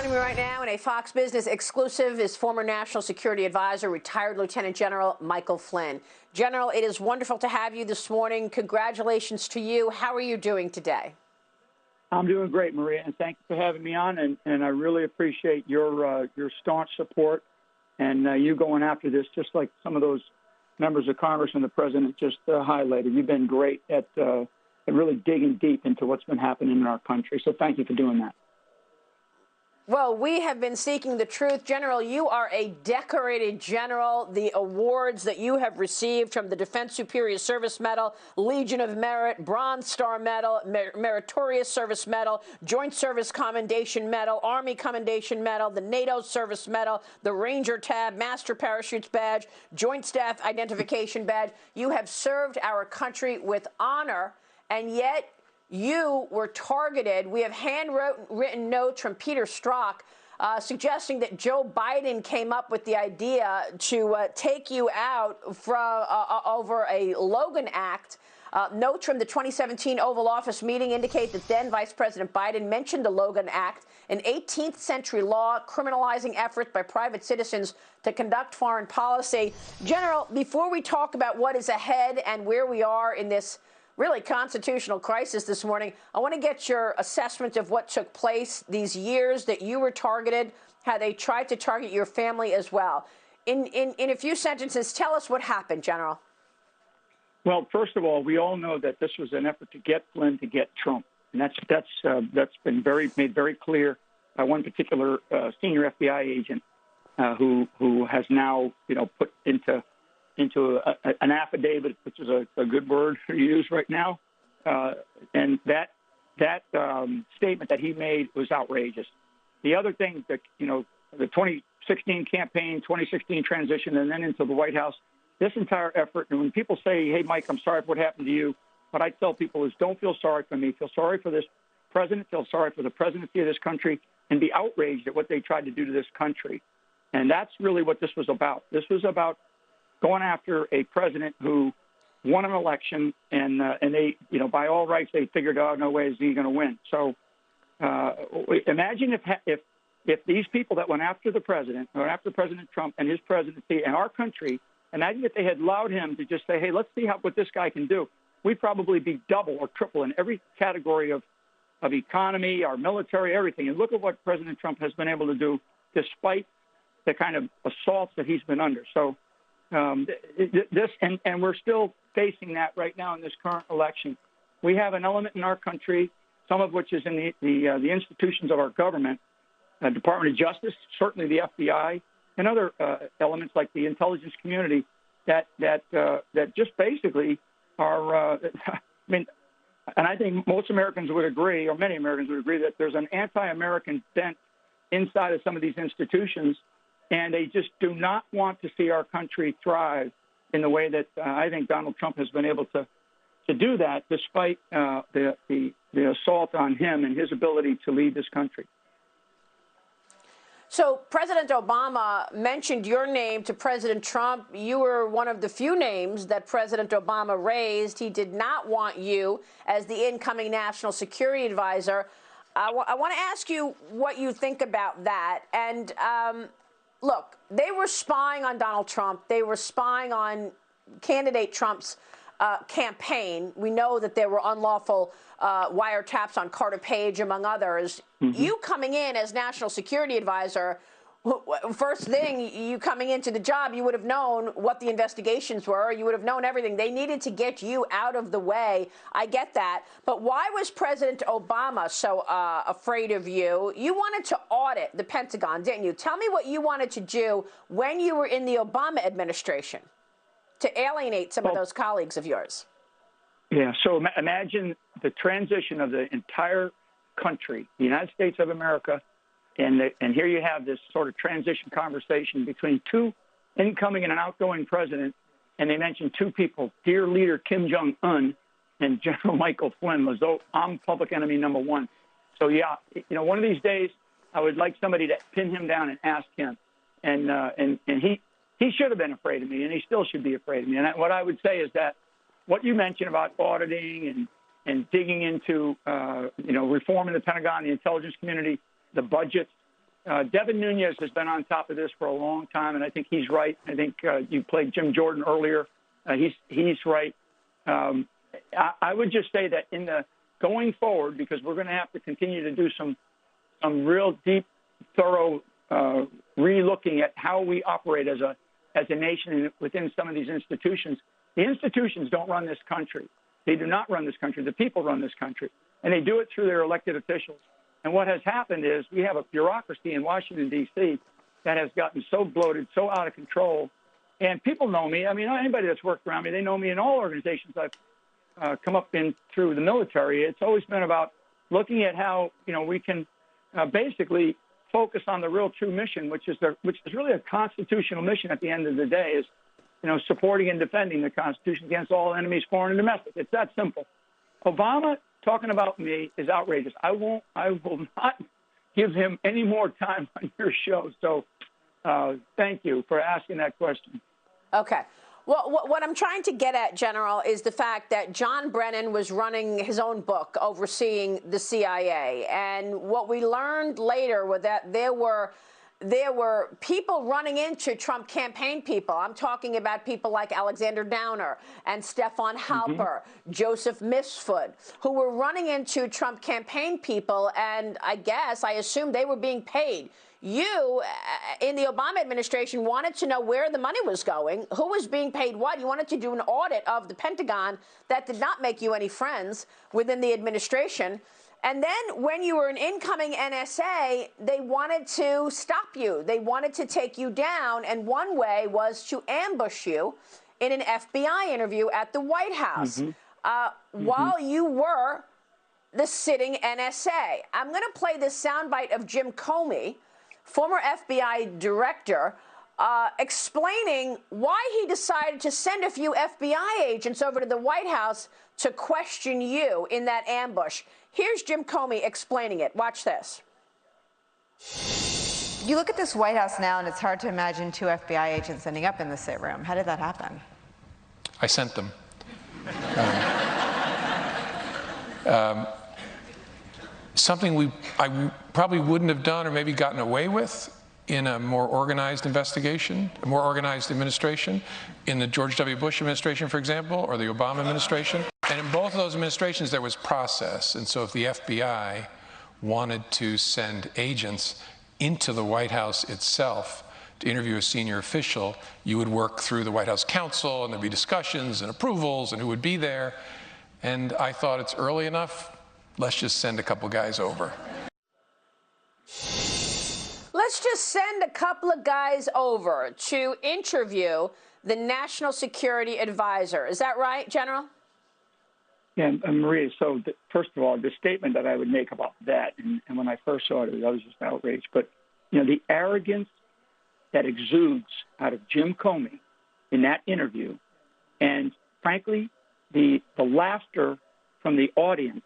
Joining me right now in a Fox Business exclusive is former National Security Advisor, retired Lieutenant General Michael Flynn. General, it is wonderful to have you this morning. Congratulations to you. How are you doing today? I'm doing great, Maria, and thank you for having me on. And I really appreciate your staunch support and you going after this, just like some of those members of Congress and the president just highlighted. You've been great at really digging deep into what's been happening in our country. So thank you for doing that. Well, we have been seeking the truth. General, you are a decorated general. The awards that you have received from the Defense Superior Service Medal, Legion of Merit, Bronze Star Medal, Meritorious Service Medal, Joint Service Commendation Medal, Army Commendation Medal, the NATO Service Medal, the Ranger Tab, Master Parachutes Badge, Joint Staff Identification Badge. You have served our country with honor, and yet you were targeted. We have handwritten notes from Peter Strzok suggesting that Joe Biden came up with the idea to take you out over a Logan Act. Notes from the 2017 Oval Office meeting indicate that then Vice President Biden mentioned the Logan Act, an 18th century law criminalizing efforts by private citizens to conduct foreign policy. General, before we talk about what is ahead and where we are in this really constitutional crisis this morning, I want to get your assessment of what took place these years that you were targeted, how they tried to target your family as well. In a few sentences, tell us what happened, General. Well, first of all, we all know that this was an effort to get Flynn to get Trump, and that's been made very clear by one particular senior FBI agent who has now put into an affidavit, which is a good word to use right now. And that statement that he made was outrageous. The other thing that, the 2016 campaign, 2016 transition, and then into the White House, this entire effort, and when people say, hey, Mike, I'm sorry for what happened to you, what I tell people is don't feel sorry for me. Feel sorry for this president, feel sorry for the presidency of this country, and be outraged at what they tried to do to this country. And that's really what this was about. This was about going after a president who won an election, and they, by all rights, they figured, oh, no way is he going to win. So imagine if these people that went after the president, or after President Trump and his presidency and our country, imagine if they had allowed him to just say, hey, let's see what this guy can do. We'd probably be double or triple in every category of economy, our military, everything. And look at what President Trump has been able to do despite the kind of assaults that he's been under. So and we're still facing that right now in this current election. We have an element in our country, some of which is in the institutions of our government, Department of Justice, certainly the FBI, and other elements like the intelligence community that just basically are. And I think most Americans would agree, or many Americans would agree, that there's an anti-American bent inside of some of these institutions. And they just do not want to see our country thrive in the way that I think Donald Trump has been able to do that, despite the assault on him and his ability to lead this country. So President Obama mentioned your name to President Trump. You were one of the few names that President Obama raised. He did not want you as the incoming national security advisor. I want to ask you what you think about that. And look, they were spying on Donald Trump. They were spying on candidate Trump's campaign. We know that there were unlawful wiretaps on Carter Page, among others. Mm-hmm. You coming in as national security advisor, first thing, you coming into the job, you would have known what the investigations were. You would have known everything. They needed to get you out of the way. I get that. But why was President Obama so afraid of you? You wanted to audit the Pentagon, didn't you? Tell me what you wanted to do when you were in the Obama administration to alienate some of those colleagues of yours. Yeah, so imagine the transition of the entire country, the United States of America, and here you have this sort of transition conversation between two incoming and an outgoing president, and they mentioned two people, dear leader Kim Jong-un and General Michael Flynn, as though I'm public enemy number one. So, yeah, one of these days I would like somebody to pin him down and ask him. And he should have been afraid of me, and he still should be afraid of me. And what I would say is that what you mentioned about auditing and digging into, reforming the Pentagon, the intelligence community, the budgets, Devin Nunes has been on top of this for a long time, and I think he's right. I think you played Jim Jordan earlier. He's right. I would just say that in the going forward, because we're going to have to continue to do some real deep, thorough re-looking at how we operate as a nation within some of these institutions. The institutions don't run this country. They do not run this country. The people run this country, and they do it through their elected officials. And what has happened is we have a bureaucracy in Washington, D.C. that has gotten so bloated, so out of control. And people know me. I mean, anybody that's worked around me, they know me in all organizations I've come up in through the military. It's always been about looking at how, we can basically focus on the real true mission, which is really a constitutional mission at the end of the day, is, supporting and defending the Constitution against all enemies, foreign and domestic. It's that simple. Obama talking about me is outrageous. I will not give him any more time on your show. So thank you for asking that question. Okay. Well, what I'm trying to get at, General, is the fact that John Brennan was running his own book overseeing the CIA. And what we learned later was that there were people running into Trump campaign people. I'm talking about people like Alexander Downer and Stefan Halper, Joseph Misfoot, who were running into Trump campaign people. And I assume they were being paid. You, in the Obama administration, wanted to know where the money was going, who was being paid what. You wanted to do an audit of the Pentagon. That did not make you any friends within the administration. And then when you were an incoming NSA, they wanted to stop you. They wanted to take you down. And one way was to ambush you in an FBI interview at the White House while you were the sitting NSA. I'm going to play this soundbite of Jim Comey, former FBI director, explaining why he decided to send a few FBI agents over to the White House to question you in that ambush. Here's Jim Comey explaining it. Watch this. You look at this White House now, and it's hard to imagine two FBI agents ending up in the sit room. How did that happen? I sent them. Something I probably wouldn't have done or maybe gotten away with in a more organized investigation, a more organized administration, in the George W. Bush administration, for example, or the Obama administration. And in both of those administrations, there was process. And so if the FBI wanted to send agents into the White House itself to interview a senior official, you would work through the White House counsel, and there'd be discussions and approvals and who would be there. And I thought, it's early enough, let's just send a couple guys over. Let's just send a couple of guys over to interview the National Security Advisor. Is that right, General? Yeah, Maria, so first of all, the statement that I would make about that, and when I first saw it, I was just outraged. But, the arrogance that exudes out of Jim Comey in that interview, and frankly, the laughter from the audience,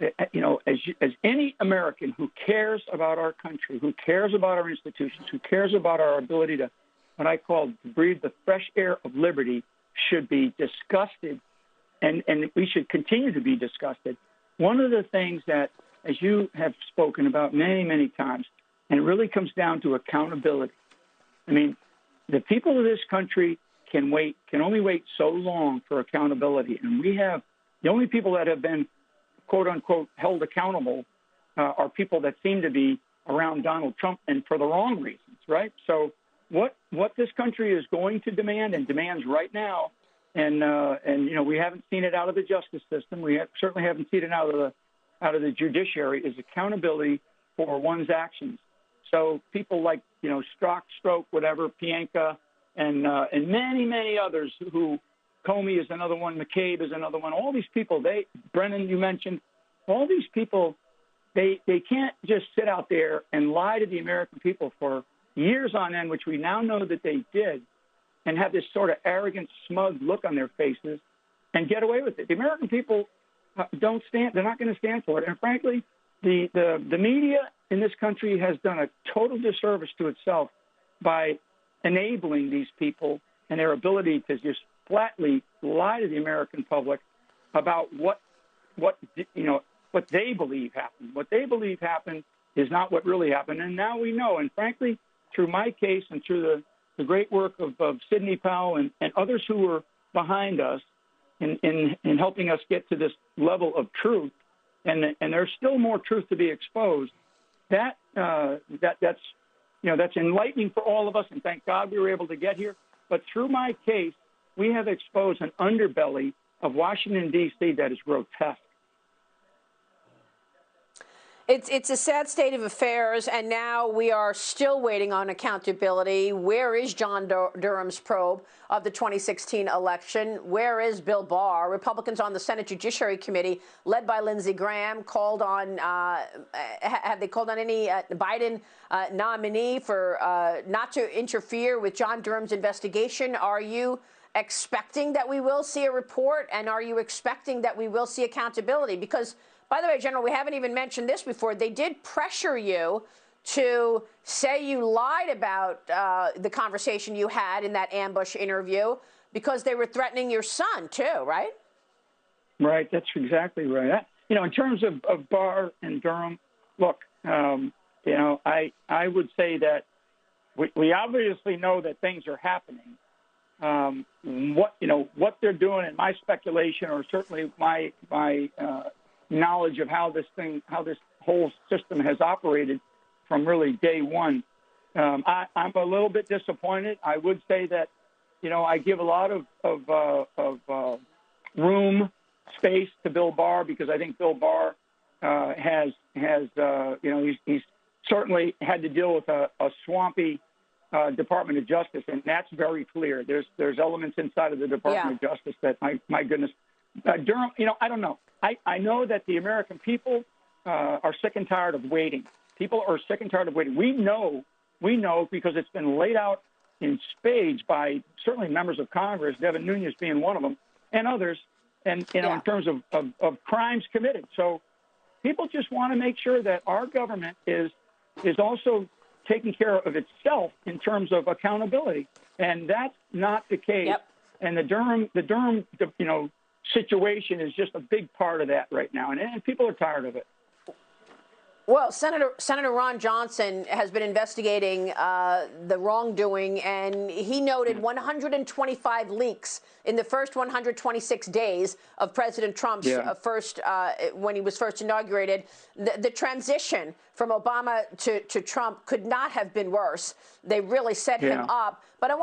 as any American who cares about our country, who cares about our institutions, who cares about our ability to, what I call, to breathe the fresh air of liberty, should be disgusted, and we should continue to be disgusted. One of the things that, as you have spoken about many, many times, and it really comes down to accountability. I mean, the people of this country can only wait so long for accountability, and we have the only people that have been, quote unquote, held accountable are people that seem to be around Donald Trump, and for the wrong reasons, right? So what this country is going to demand, and demands right now, and we haven't seen it out of the justice system. We certainly haven't seen it out of the judiciary, is accountability for one's actions. So people like Strzok, whatever, Pienka, and many, many others who. Comey is another one. McCabe is another one. All these people, Brennan, you mentioned, all these people, they can't just sit out there and lie to the American people for years on end, which we now know that they did, and have this sort of arrogant, smug look on their faces and get away with it. The American people they're not going to stand for it. And frankly, the media in this country has done a total disservice to itself by enabling these people and their ability to just flatly lie to the American public about what they believe happened. What they believe happened is not what really happened. And now we know. And frankly, through my case and through the great work of Sidney Powell and others who were behind us in helping us get to this level of truth, and there's still more truth to be exposed, that's enlightening for all of us, and thank God we were able to get here. But through my case, we have exposed an underbelly of Washington, D.C. that is grotesque. It's a sad state of affairs, and now we are still waiting on accountability. Where is John Durham's probe of the 2016 election? Where is Bill Barr? Republicans on the Senate Judiciary Committee, led by Lindsey Graham, called on, have they called on any Biden nominee for not to interfere with John Durham's investigation? Are you expecting that we will see a report, and are you expecting that we will see accountability? Because, by the way, General, we haven't even mentioned this before. They did pressure you to say you lied about the conversation you had in that ambush interview because they were threatening your son, too, right? Right. That's exactly right. In terms of Barr and Durham, look, I would say that we obviously know that things are happening. What they're doing, in my speculation, or certainly my knowledge of how this whole system has operated from really day one, I'm a little bit disappointed. I would say that, I give a lot of space to Bill Barr, because I think Bill Barr has he's certainly had to deal with a swampy Department of Justice, and that's very clear. There's elements inside of the Department of Justice that, my goodness, Durham. I don't know. I know that the American people are sick and tired of waiting. People are sick and tired of waiting. We know because it's been laid out in spades by certainly members of Congress, Devin Nunes being one of them, and others, and in terms of crimes committed. So people just want to make sure that our government is also taking care of itself in terms of accountability, and that's not the case. Yep. And the Durham, situation is just a big part of that right now, and people are tired of it. Well, Senator Ron Johnson has been investigating the wrongdoing, and he noted 125 leaks in the first 126 days of President Trump's when he was first inaugurated. The transition from Obama to Trump could not have been worse. They really set him up. But I